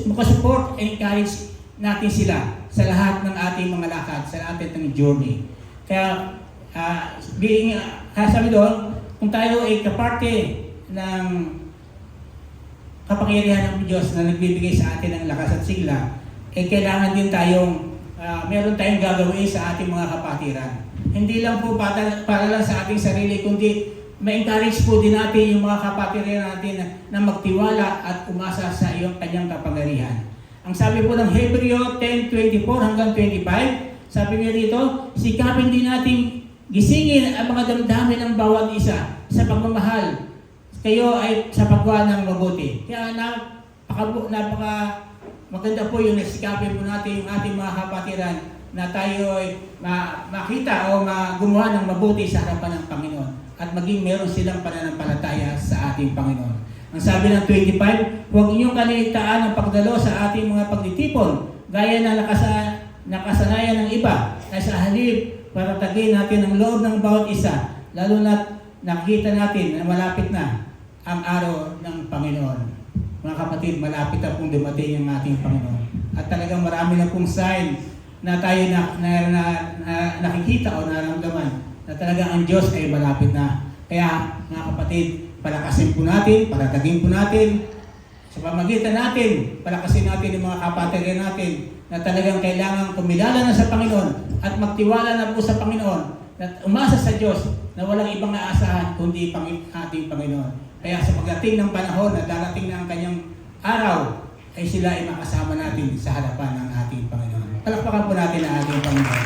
makasupport and encourage natin sila sa lahat ng ating mga lakad, sa ating journey. Kaya, sabi doon, kung tayo ay kaparte ng kapangyarihan ng Diyos na nagbibigay sa atin ng lakas at sigla, eh kailangan din tayong, meron tayong gagawin sa ating mga kapatiran. Hindi lang po para lang sa ating sarili, kundi ma-encourage po din natin yung mga kapatiran natin na magtiwala at umasa sa iyong kanyang kapangyarihan. Ang sabi po ng Hebreo 10:24 hanggang 25, sabi niya dito, sikapin din natin gisingin ang mga damdamin ng bawat isa sa pagmamahal. Kayo ay sa paggawa ng mabuti. Kaya napaka maganda po yung nasikapin po natin yung ating mga kapatiran na tayo ay makita o gumawa ng mabuti sa harapan ng Panginoon at maging meron silang pananampalataya sa ating Panginoon. Ang sabi ng 25, huwag inyong kaliligtaan ang pagdalo sa ating mga pagtitipon gaya na nakasanayan ng iba ay sa halip para tagin natin ang loob ng bawat isa, lalo na nakikita natin na malapit na ang araw ng Panginoon. Mga kapatid, malapit na pong dumating ang ating Panginoon. At talagang marami na pong sign na tayo nakikita o naramdaman na talagang ang Diyos ay malapit na. Kaya mga kapatid, palakasin po natin, palatagin po natin, sa pamagitan natin, palakasin natin yung mga kapatiran natin na talagang kailangan kumilala na sa Panginoon at magtiwala na po sa Panginoon at umasa sa Diyos na walang ibang aasahan kundi ating Panginoon. Kaya sa pagdating ng panahon na darating na ang kanyang araw, ay sila ay makasama natin sa harapan ng ating Panginoon. Palakpakan po natin ang ating Panginoon.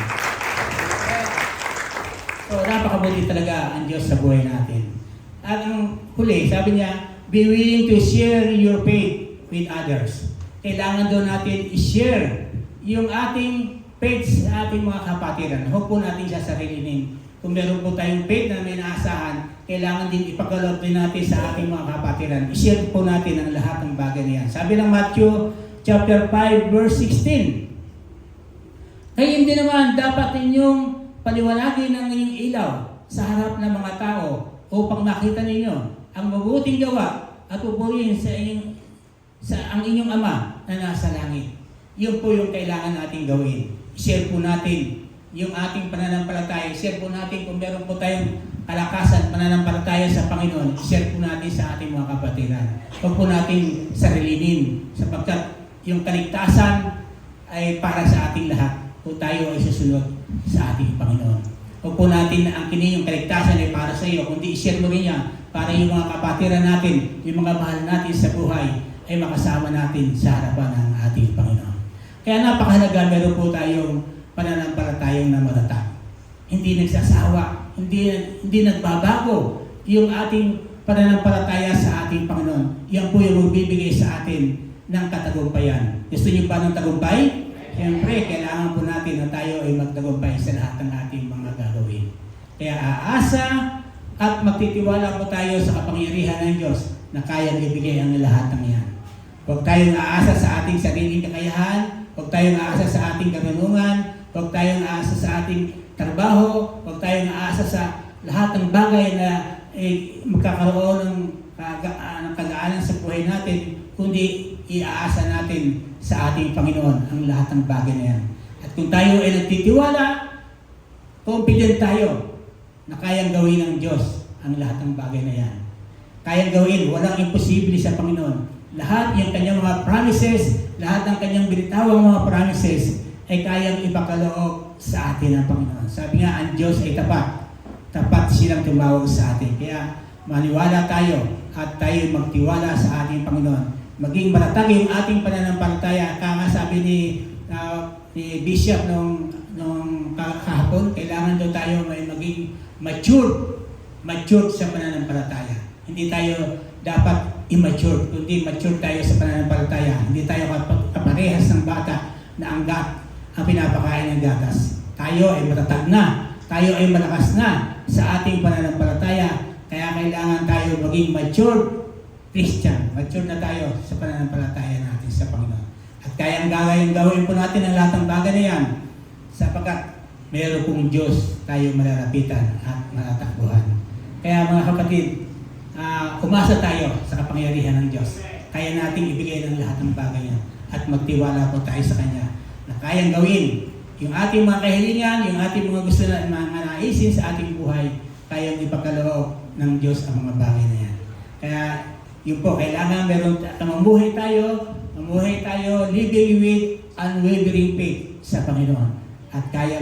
So, napakabuti talaga ang Diyos sa buhay natin. At ang huli, sabi niya, be willing to share your faith with others. Kailangan doon natin i-share yung ating faith sa ating mga kapatiran. Huwag po natin sasarilinin kung meron po tayong faith na may naasahan, kailangan din ipagkaloob din natin sa ating mga kapatiran. I-share po natin ang lahat ng bagay na yan. Sabi ng Matthew chapter 5 verse 16, kaya hindi naman dapat inyong paliwanagin ang inyong ilaw sa harap ng mga tao upang makita ninyo ang mabuting gawa at pupurihin ang inyong Ama na nasa langit. Yun po yung kailangan nating gawin. I-share po natin yung ating pananampalataya. I-share po natin kung meron po tayong kalakasan, pananampalataya sa Panginoon. I-share po natin sa ating mga kapatiran. Huwag po natin sarilinin sapagkat yung kaligtasan ay para sa ating lahat kung tayo ay susunod sa ating Panginoon. Huwag po natin na ang yung kaligtasan ay para sa iyo, kundi i-share mo rin yan para yung mga kapatiran natin, yung mga mahal natin sa buhay ay makasama natin sa harapan ng ating Panginoon. Kaya napakahalaga, meron po tayong pananampalatayang na matatag. Hindi nagsasawa, hindi nagbabago yung ating pananampalataya sa ating Panginoon. Yan po yung magbibigay sa atin ng katagumpayan. Gusto niyo ba ng tagumpay? Siyempre, kailangan po natin na tayo ay magtagumpay sa lahat ng ating mga gagawin. Kaya aasa at magtitiwala po tayo sa kapangyarihan ng Diyos na kayang ibigay ang lahat ng yan. Huwag tayong aasa sa ating sariling kakayahan, huwag tayong aasa sa ating karunungan, huwag tayong aasa sa ating trabaho, huwag tayong aasa sa lahat ng bagay na magkakaroon ng kagaanan sa buhay natin, kundi iaasa natin sa ating Panginoon ang lahat ng bagay na yan. At kung tayo ay nagtitiwala, confident tayo na kayang gawin ng Diyos ang lahat ng bagay na yan. Kayang gawin, walang imposible sa Panginoon. Lahat yung kanyang mga promises, lahat ng kanyang binitawang mga promises ay kayang ipakaloob sa atin ng Panginoon. Sabi nga, ang Diyos ay tapat. Tapat silang tumawag sa atin. Kaya maniwala tayo at tayo magtiwala sa ating Panginoon. Maging matatag yung ating pananampalataya. Kaya nga sabi ni Bishop nung kahapon, kailangan daw tayo may maging mature sa pananampalataya. Hindi tayo dapat immature, kundi mature tayo sa pananampalataya. Hindi tayo kaparehas ng bata na ang pinapakain ng gatas. Tayo ay matatag na, tayo ay malakas na sa ating pananampalataya. Kaya kailangan tayo maging mature Christian. Mature na tayo sa pananampalataya natin sa Panginoon. At kayang gawin po natin ang lahat ng bagay na yan sapagkat mayroon pong Diyos tayo malalapitan at malatakbuhan. Kaya mga kapatid, umasa tayo sa kapangyarihan ng Diyos. Kaya nating ibigay ng lahat ng bagay yan at magtiwala po tayo sa Kanya na kayang gawin yung ating mga kahilingan, yung ating mga gusto na mga naisin sa ating buhay, kayang ipagkaloob ng Diyos ang mga bagay na yan. Kaya yun po, kailangan mamuhay tayo living with unwavering faith sa Panginoon. At kaya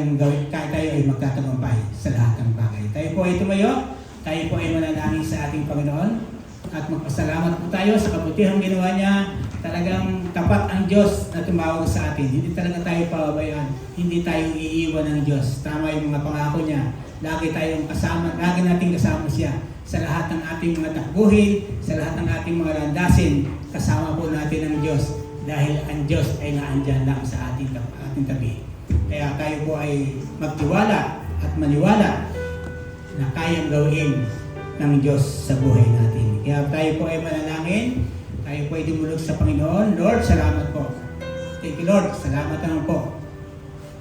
tayo ay magtatagumpay sa lahat ng bagay. Tayo po ay tumayo, tayo po ay manalangin sa ating Panginoon at magpasalamat po tayo sa kabutihang ginawa niya. Talagang tapat ang Diyos na tumawag sa atin. Hindi talaga tayo pababayaan. Hindi tayo iiwan ng Diyos. Tama yung mga pangako niya. Lagi tayong kasama, lagi nating kasama siya sa lahat ng ating mga takbuhin, sa lahat ng ating mga landasin. Kasama po natin ang Diyos dahil ang Diyos ay naandyan lang sa ating tabi. Kaya tayo po ay magtiwala at maniwala na kayang gawin ng Diyos sa buhay natin. Kaya tayo po ay manalangin, tayo po ay dumulog sa Panginoon. Lord, salamat po. Thank you, Lord. Salamat naman po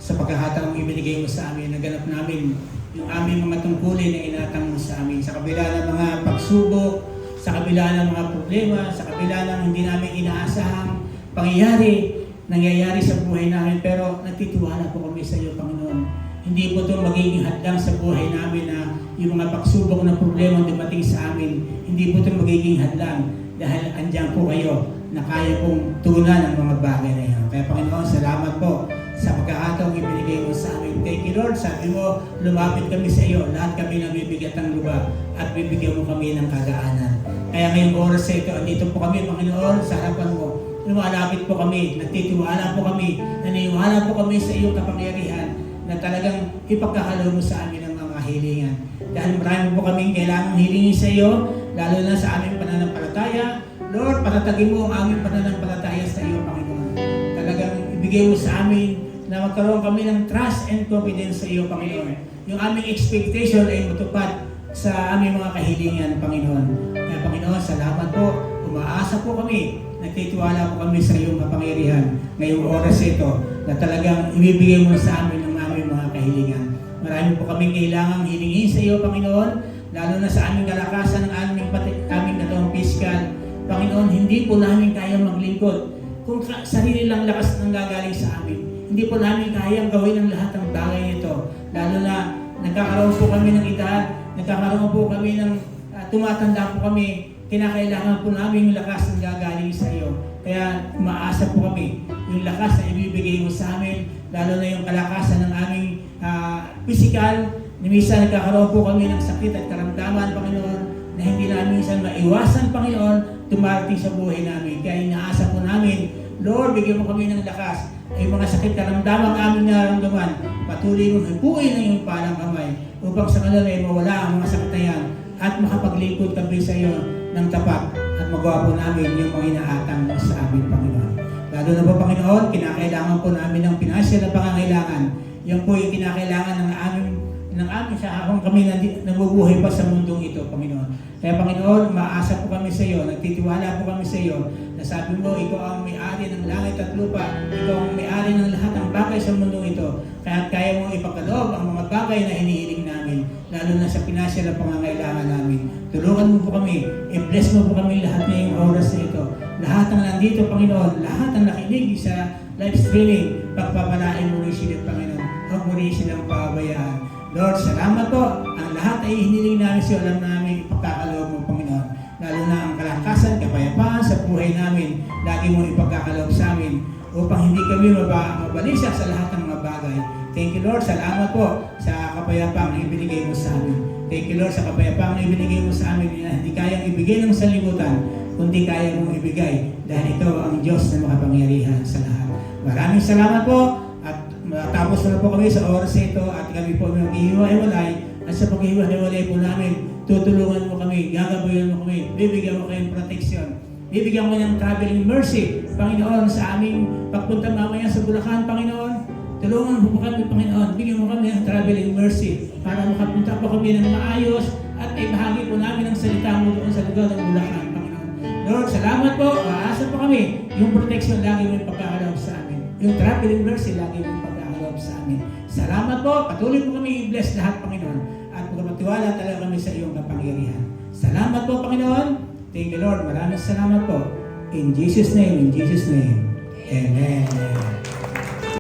sa pagkakataong ibinigay mo sa amin. Naganap namin yung aming mga tungkulin na inatang mo sa amin. Sa kabila ng mga pagsubok, sa kabila ng mga problema, sa kabila ng hindi namin inaasahang nangyayari sa buhay namin. Pero nagtitiwala po kami sa iyo, Panginoon. Hindi po ito magiging hadlang sa buhay namin na yung mga pagsubok na problema dumating sa amin. Hindi po ito magiging hadlang dahil andyan po kayo na kaya pong tunan ang mga bagay na yan. Kaya Panginoon, salamat po sa pagkakataong ibinigay mo sa amin. Thank you, Lord. Sabi mo, lumapit kami sa iyo. Lahat kami nabibigat ng luba at bibigyan mo kami ng kagaanan. Kaya ngayong oras sa ito, andito po kami, Panginoon, sa harapan mo. Lumalapit po kami, nagtitiwala po kami, naniwala po kami sa iyong kapangyarihan na talagang ipagkakalaw mo sa amin ang mga hilingan. Dahil marami po kaming kailangang hilingin sa iyo, lalo na sa aming pananampalataya. Lord, patatagin mo ang aming pananampalataya sa iyo, Panginoon. Talagang ibigay mo sa amin na magkaroon kami ng trust and confidence sa iyo, Panginoon. Yung aming expectation ay matupad sa aming mga kahilingan, Panginoon. Kaya Panginoon, salamat po. Umaasa po kami. Nagtitiwala po kami sa iyong kapangyarihan ngayong oras ito na talagang ibibigay mo sa amin ang aming mga kahilingan. Marami po kaming kailangang hilingin sa iyo, Panginoon, lalo na sa aming kalakasan ng aming katawang piskal. Panginoon, hindi po namin kaya maglingkod kung sarili lang lakas nang gagaling sa amin. Hindi po namin kayang gawin ang lahat ng bagay nito. Lalo na nagkakaroon po kami ng edad, nagkakaroon po kami ng tumatanda po kami, kinakailangan po namin yung lakas ng gagaling sa iyo. Kaya umaasa po kami, yung lakas na ibibigay mo sa amin, lalo na yung kalakasan ng aming physical. Minsan nagkakaroon po kami ng sakit at karamdaman, Panginoon, na hindi namin minsan maiwasan, Panginoon, tumarating sa buhay namin. Kaya inaasa po namin, Lord, bigyan mo kami ng lakas. Ay mga sakit karamdaman aming nararamdaman, patuloy mong hipuin ng iyong parang kamay upang sa kanila ay mawala ang mga sakit na yan at makapaglingkod kami sa iyo ng tapat at magawa po namin yung mga inaatang mo sa amin, Panginoon. Lalo na po, Panginoon, kinakailangan po namin ng pinansyal na pangangailangan. Yan po yung kinakailangan ng aming sa habang kami nabubuhay pa sa mundong ito, Panginoon. Kaya Panginoon, maasa po kami sa iyo, nagtitiwala po kami sa iyo, na sabi mo, ikaw ang may-ari ng langit at lupa, ikaw ang may-ari ng lahat ng bagay sa mundong ito, kaya kaya mo ipagkaloob ang mga bagay na hinihiling namin, lalo na sa pinansyal na pangangailangan namin. Tulungan mo po kami, i-bless mo po kami lahat ngayong oras na ito. Lahat ng nandito, Panginoon, lahat ng nakinig sa live streaming, pagpapalain mo rin sila, Panginoon. Huwag mo rin silang pabayaan. Lord, salamat po. Ang lahat ay hiniling namin sa iyo, alam namin ipagkakaloob mo, Panginoon. Lalo na ang kalakasan, kapayapaan sa buhay namin, lagi mo ipagkakaloob sa amin upang hindi kami mabalisa sa lahat ng mga bagay. Thank you, Lord. Salamat po sa kapayapaan na ibinigay mo sa amin. Thank you, Lord, sa kapayapaan na ibinigay mo sa amin na hindi kayang ibigay ng sanlibutan, kundi kaya mong ibigay dahil ito ang Diyos na makapangyarihan sa lahat. Maraming salamat po. Matapos na po kami sa oras ito at kami po maghihiwa-hiwalay at sa paghihiwa-hiwalay po namin, tutulungan mo kami, gagabayan mo kami, bibigyan mo kayong proteksyon, bibigyan mo ng traveling mercy, Panginoon, sa aming pagpunta mamaya sa Bulacan, Panginoon. Tulungan mo po kami, Panginoon, bigyan mo kami ng traveling mercy para makapunta po kami ng maayos at ibahagi po namin ang salita mo doon sa lugar ng Bulacan, Panginoon. Lord, salamat po, maasa po kami, yung proteksyon lagi mo yung pagkakalaw sa amin, yung traveling mercy lagi mo yung sa amin. Salamat po. Patuloy po kami i-bless lahat, Panginoon. At magpapatiwala talaga kami sa iyong kapangyarihan. Salamat po, Panginoon. Thank you, Lord. Maraming salamat po. In Jesus' name, Amen.